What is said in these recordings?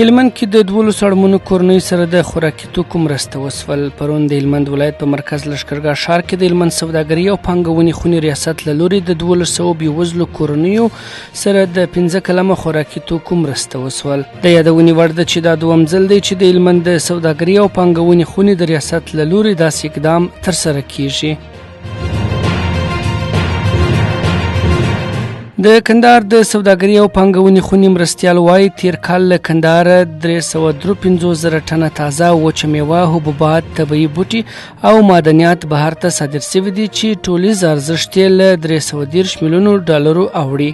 هلمند کې د 12 اړمنو کورنیو سره د خوراکي توکو مرسته وسول. پرون د هلمند ولایت په مرکز لښکرګاه ښار کې د هلمند سوداګري او پانګونې خونې ریاست له لوري د 1200 بېوزلو کورنیو سره د 15 کلمه خوراکي توکو مرسته وسول. د یادونې وړ ده چې دا دوهم ځل دی چې د هلمند د سوداګري او پانګونې خونې د ریاست له لوري داسې اقدام ترسره کیږي. د کندهار د سوداګري او پانګونې خونې مرستیال وایي تیر کال له کندهاره 353,000 ټنه تازه وچه میوه، حبوبات، طبیعي بوټي او معدنیات بهر ته صادر شوي دي چې ټولیز ارزښت یې له 330 میلیونو ډالرو اوړي.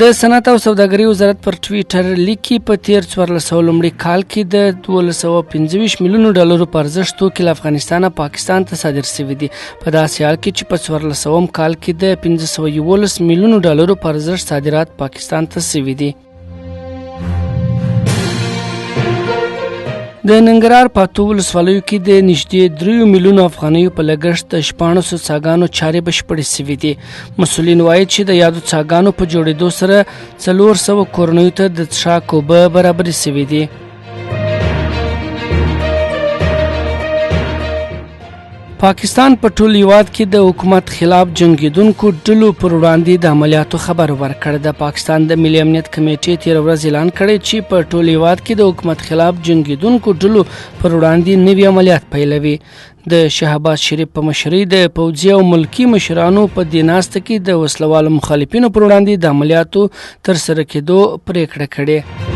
د صنعت او سوداګرۍ وزارت پر ټویټر لیکي په تیر 1400 لومړي کال کې د 1225 میلیونو ډالرو په ارزښت توکي له افغانستانه پاکستان ته صادر شوي دي، په داسې حال کې چې په 1400 کال کې د 511 میلیونو ډالرو په ارزښت صادرات پاکستان ته شوي دي. د ننګرهار په 8 ولسوالیو کې د نږدې 3 میلیونو افغانیو په لګښت د 1400 څاګانو چارې بشپړې شوي دي. مسؤلین وایي چې د یادو څاګانو په جوړېدو سره 400 کورنیو ته د څښاک اوبه برابرې شوي دي. پاکستان په ټول هیواد کې د حکومت خلاف جنګیدونکو ډلو پر وړاندې د عملیاتو خبر ورکړ. د پاکستان د ملي امنیت کمیټې تیر ورځ اعلان کړی چې په ټول هیواد کې د حکومت خلاف جنګیدونکو ډلو پر وړاندې نوي عملیات پیلوي. د شهباز شریف په مشرۍ د پوځي او ملکي مشرانو په دې ناسته کې د وسلوالو مخالفینو پر وړاندې د عملیاتو ترسره کېدو پریکړه کړې.